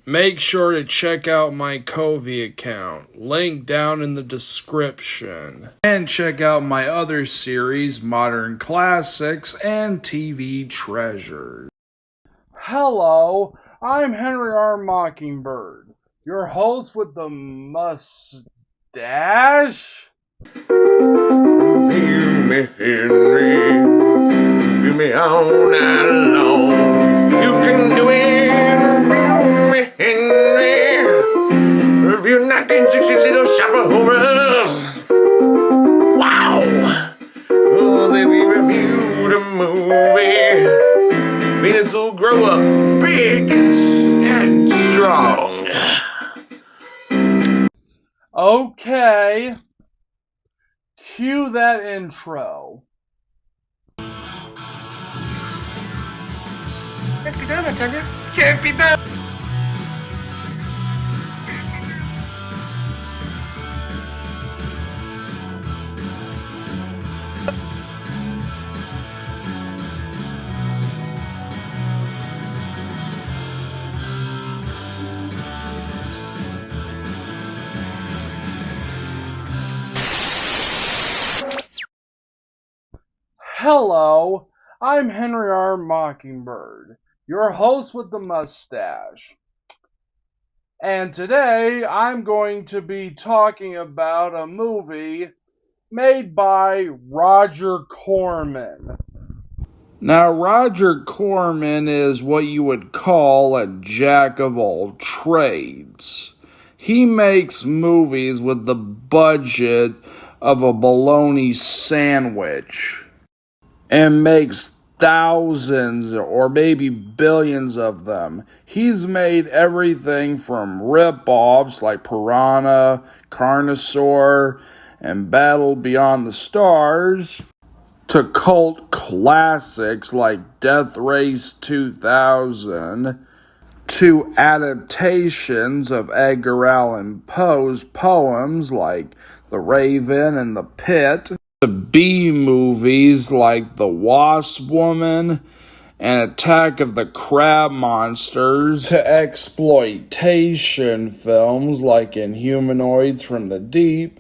Make sure to check out my Kofi account, link down in the description. And check out my other series, Modern Classics and TV Treasures. Hello, I'm Henry R. Mockingbird, your host with the mustache. Feel me, Henry. Feel me all night long. You can do it. Feel me, Henry. Review 1960 Little Shop of Horrors. Wow. Oh, they reviewed a movie. Venus will grow up big and strong. Okay. Cue that intro. Can't be done. Hello, I'm Henry R. Mockingbird, your host with the mustache. And today I'm going to be talking about a movie made by Roger Corman. Now, Roger Corman is what you would call a jack of all trades. He makes movies with the budget of a bologna sandwich and makes thousands or maybe billions of them. He's made everything from rip-offs like Piranha, Carnosaur, and Battle Beyond the Stars to cult classics like Death Race 2000, to adaptations of Edgar Allan Poe's poems like The Raven and The Pit, to B movies like The Wasp Woman and Attack of the Crab Monsters, to exploitation films like Inhumanoids from the Deep,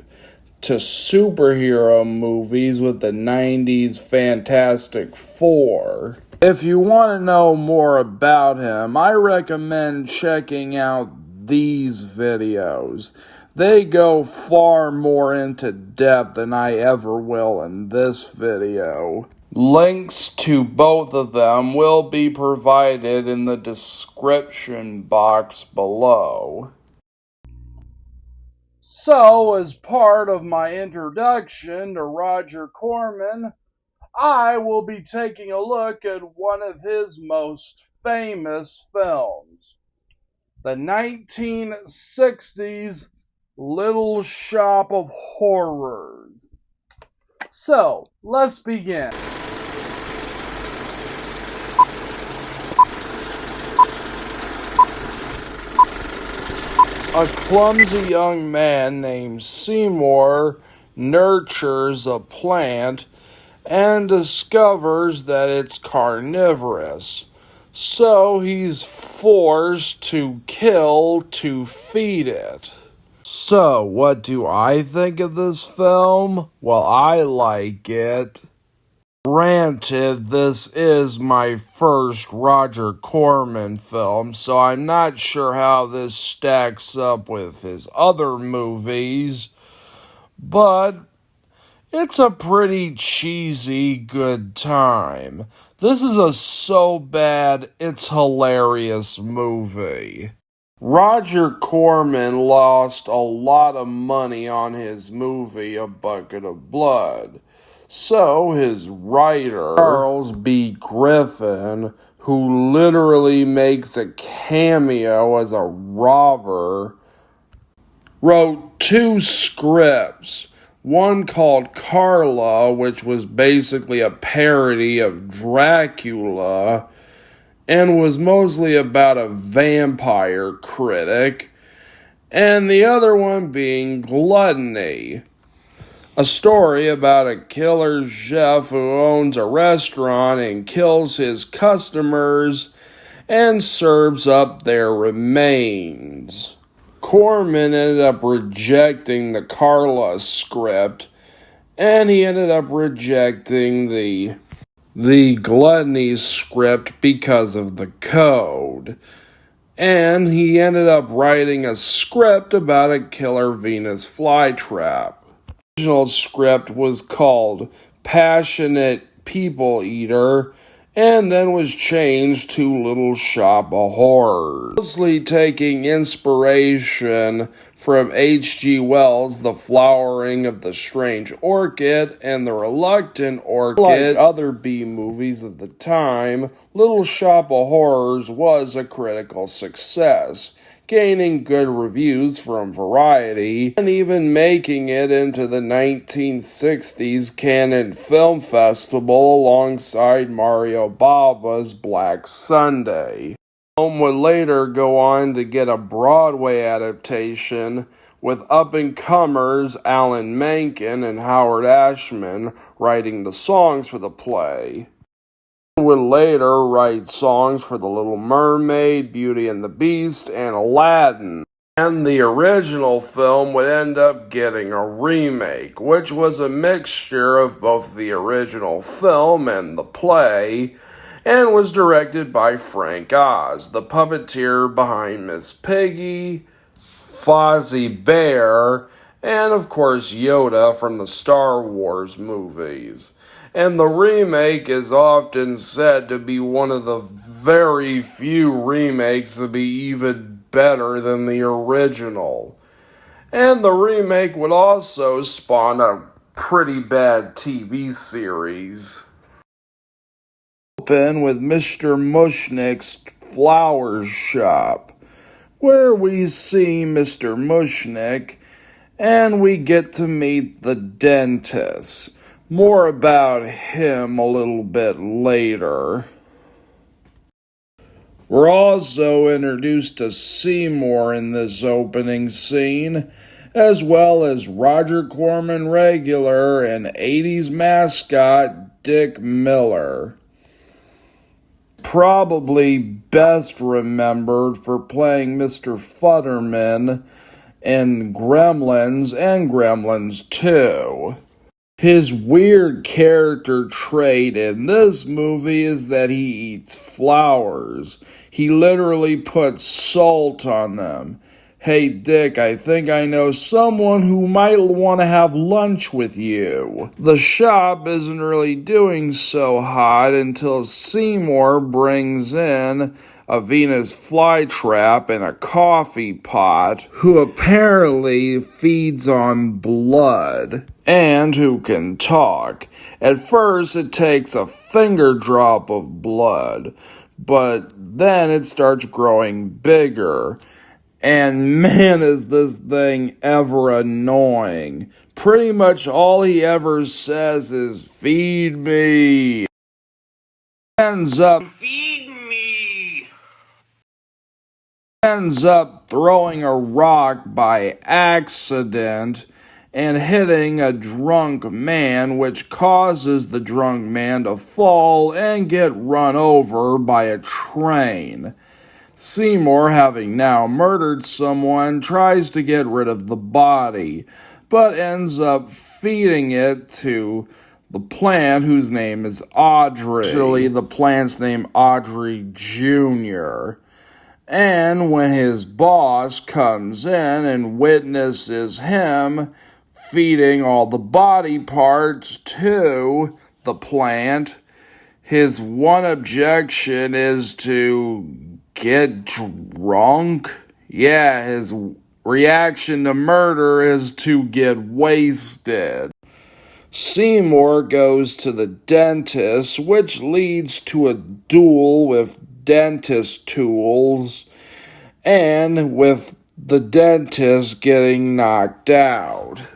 to superhero movies with the 90s Fantastic Four. If you want to know more about him, I recommend checking out these videos. They go far more into depth than I ever will in this video. Links to both of them will be provided in the description box below. So, as part of my introduction to Roger Corman, I will be taking a look at one of his most famous films, the 1960s Little Shop of Horrors. So, let's begin. A clumsy young man named Seymour nurtures a plant and discovers that it's carnivorous. So he's forced to kill to feed it. So, what do I think of this film? Well, I like it. Granted, this is my first Roger Corman film, so I'm not sure how this stacks up with his other movies, but it's a pretty cheesy good time. This is a so bad it's hilarious movie. Roger Corman lost a lot of money on his movie A Bucket of Blood. So his writer, Charles B. Griffin, who literally makes a cameo as a robber, wrote two scripts. One called Carla, which was basically a parody of Dracula, and was mostly about a vampire critic, and the other one being Gluttony, a story about a killer chef who owns a restaurant and kills his customers and serves up their remains. Corman ended up rejecting the Carla script, and he ended up rejecting the Gluttony script because of the code. And he ended up writing a script about a killer Venus flytrap. The original script was called Passionate People Eater, and then was changed to Little Shop of Horrors, mostly taking inspiration from H.G. Wells' The Flowering of the Strange Orchid and The Reluctant Orchid. Like other B movies of the time, Little Shop of Horrors was a critical success, gaining good reviews from Variety, and even making it into the 1960s Cannes Film Festival alongside Mario Bava's Black Sunday. The film would later go on to get a Broadway adaptation, with up-and-comers Alan Menken and Howard Ashman writing the songs for the play. Would later write songs for The Little Mermaid, Beauty and the Beast, and Aladdin. And the original film would end up getting a remake, which was a mixture of both the original film and the play, and was directed by Frank Oz, the puppeteer behind Miss Piggy, Fozzie Bear, and of course Yoda from the Star Wars movies. And the remake is often said to be one of the very few remakes to be even better than the original. And the remake would also spawn a pretty bad TV series. Open with Mr. Mushnick's Flower Shop, where we see Mr. Mushnick and we get to meet the dentist. More about him a little bit later. We're also introduced to Seymour in this opening scene, as well as Roger Corman regular and 80s mascot Dick Miller. Probably best remembered for playing Mr. Futterman in Gremlins and Gremlins 2. His weird character trait in this movie is that he eats flowers. He literally puts salt on them. Hey Dick, I think I know someone who might want to have lunch with you. The shop isn't really doing so hot until Seymour brings in a Venus flytrap and a coffee pot, who apparently feeds on blood, and who can talk. At first it takes a finger drop of blood, but then it starts growing bigger. And man, is this thing ever annoying. Pretty much all he ever says is, "Feed me." Ends up throwing a rock by accident and hitting a drunk man, which causes the drunk man to fall and get run over by a train. Seymour, having now murdered someone, tries to get rid of the body, but ends up feeding it to the plant, whose name is Audrey. Actually, the plant's name Audrey Jr., and when his boss comes in and witnesses him feeding all the body parts to the plant, his one objection is to get drunk. Yeah, his reaction to murder is to get wasted. Seymour goes to the dentist, which leads to a duel with dentist tools, and with the dentist getting knocked out.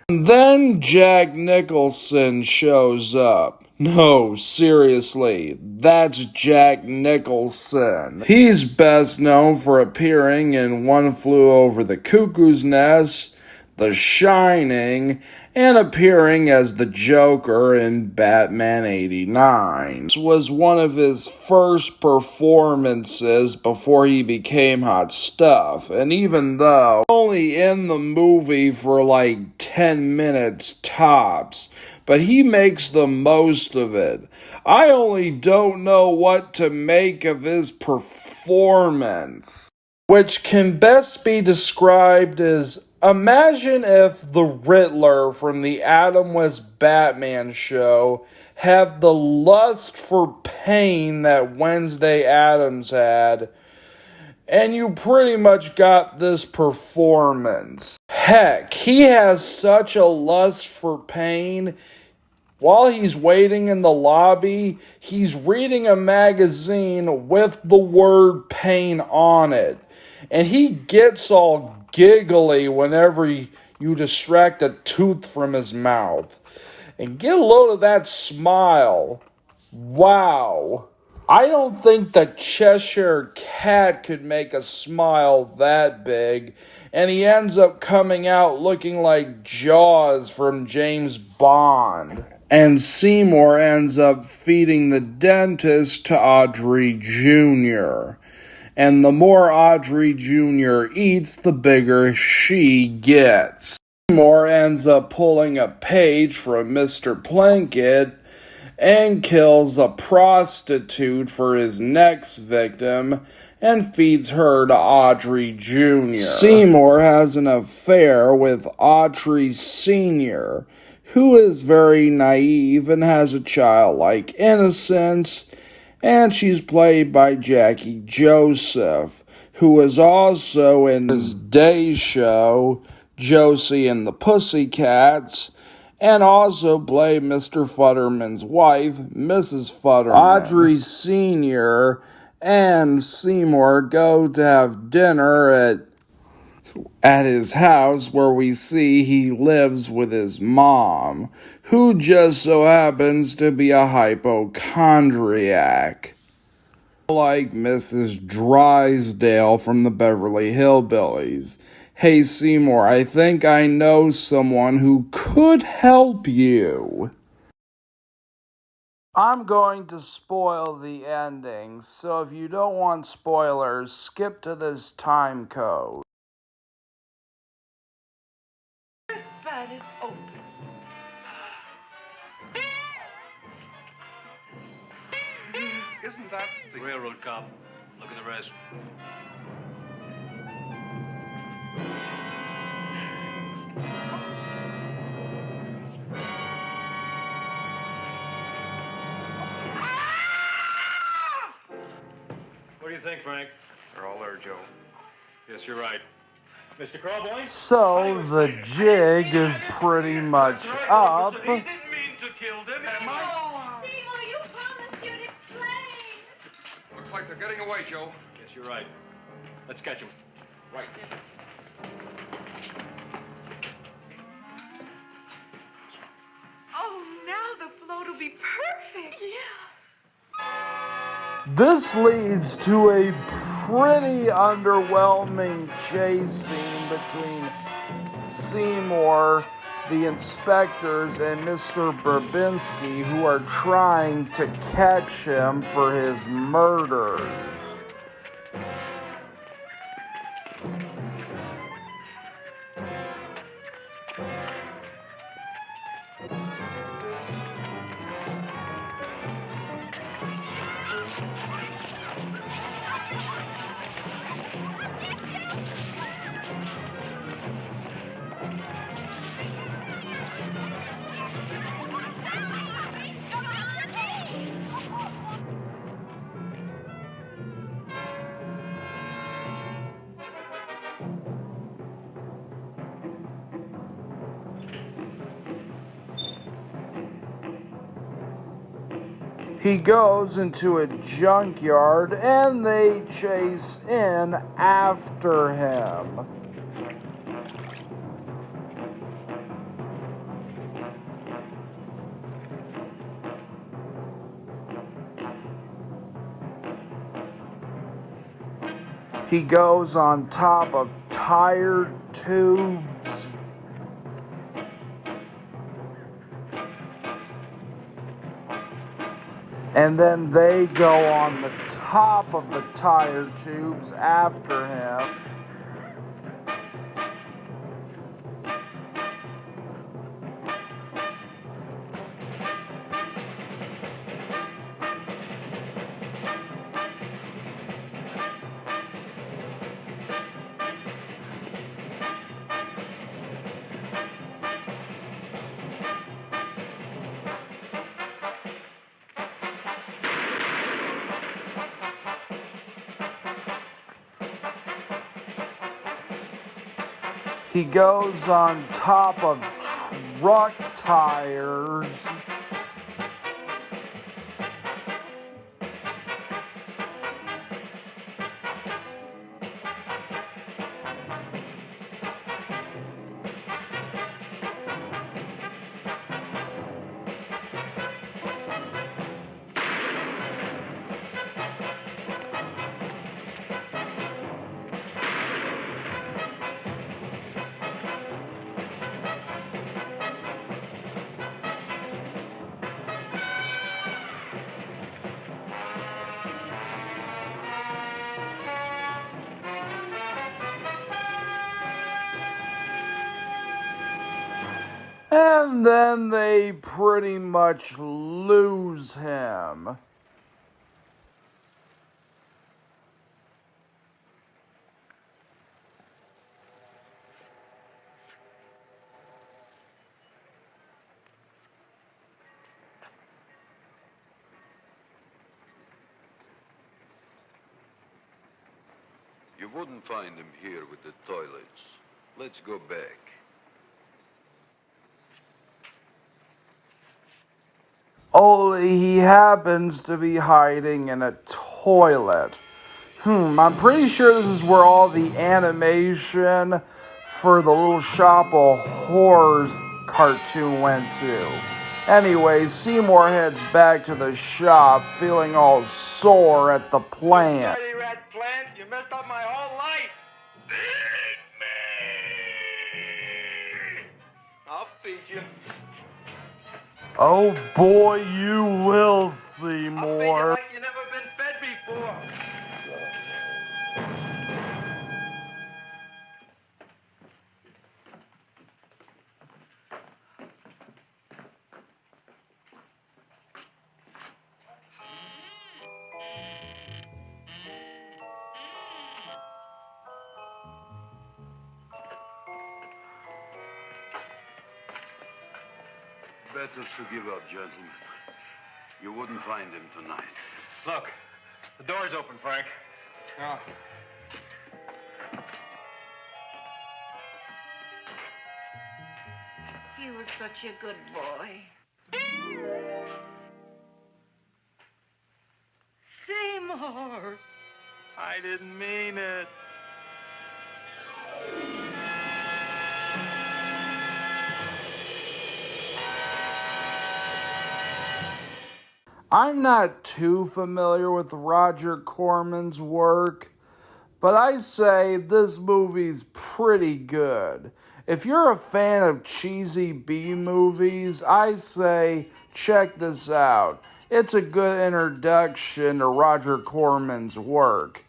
And then Jack Nicholson shows up. No, seriously, that's Jack Nicholson. He's best known for appearing in One Flew Over the Cuckoo's Nest, The Shining, and appearing as the Joker in Batman '89. This was one of his first performances before he became hot stuff, and even though only in the movie for like 10 minutes tops, but he makes the most of it. I only don't know what to make of his performance, which can best be described as, imagine if the Riddler from the Adam West Batman show had the lust for pain that Wednesday Addams had, and you pretty much got this performance. Heck, he has such a lust for pain. While he's waiting in the lobby, he's reading a magazine with the word pain on it. And he gets all giggly whenever you distract a tooth from his mouth. And get a load of that smile. Wow. I don't think the Cheshire Cat could make a smile that big. And he ends up coming out looking like Jaws from James Bond. And Seymour ends up feeding the dentist to Audrey Jr. And the more Audrey Jr. eats, the bigger she gets. Seymour ends up pulling a page from Mr. Plinkett and kills a prostitute for his next victim and feeds her to Audrey Jr. Seymour has an affair with Audrey Sr., who is very naive and has a childlike innocence, and she's played by Jackie Joseph, who is also in his day show, Josie and the Pussycats, and also played Mr. Futterman's wife, Mrs. Futterman. Audrey Sr. and Seymour go to have dinner at his house, where we see he lives with his mom, who just so happens to be a hypochondriac, like Mrs. Drysdale from the Beverly Hillbillies. Hey Seymour, I think I know someone who could help you. I'm going to spoil the ending, so if you don't want spoilers, skip to this time code. That is open. Isn't that the railroad cop? Look at the rest. What do you think, Frank? They're all there, Joe. Yes, you're right. Mr. Crawboy? So the jig is pretty much up. He didn't mean to kill them. Seymour, you promised you'd explain. Looks like they're getting away, Joe. Yes, you're right. Let's catch him. Right. Oh, now the float will be perfect. Yeah. This leads to a pretty underwhelming chase scene between Seymour, the inspectors, and Mr. Burbinski, who are trying to catch him for his murders. He goes into a junkyard and they chase in after him. He goes on top of tire tubes and then they go on the top of the tire tubes after him. He goes on top of truck tires. And then they pretty much lose him. You wouldn't find him here with the toilets. Let's go back. Only he happens to be hiding in a toilet. I'm pretty sure this is where all the animation for the Little Shop of Horrors cartoon went to. Anyway, Seymour heads back to the shop, feeling all sore at the plant. Dirty rat plant, you messed up my whole life. I'll feed you. Oh boy, you will, I'll feed you Seymour. like you never been fed before. Better to give up, gentlemen. You wouldn't find him tonight. Look, the door's open, Frank. Oh. He was such a good boy. Seymour! I didn't mean it. I'm not too familiar with Roger Corman's work, but I say this movie's pretty good. If you're a fan of cheesy B movies, I say check this out. It's a good introduction to Roger Corman's work.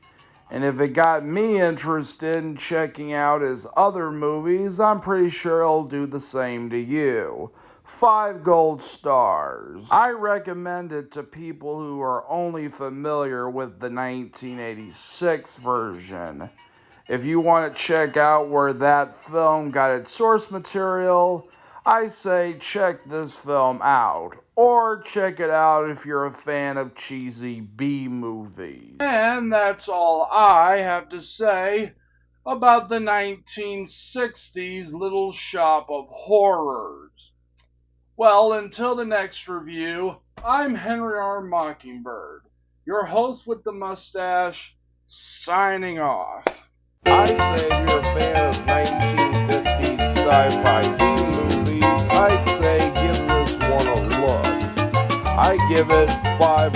And if it got me interested in checking out his other movies, I'm pretty sure it'll do the same to you. 5 gold stars. I recommend it to people who are only familiar with the 1986 version. If you want to check out where that film got its source material, I say check this film out. Or check it out if you're a fan of cheesy B movies. And that's all I have to say about the 1960s Little Shop of Horrors. Well, until the next review, I'm Henry R. Mockingbird, your host with the mustache, signing off. I say if you're a fan of 1950s sci-fi B movies, I'd say give this one a look. I give it 5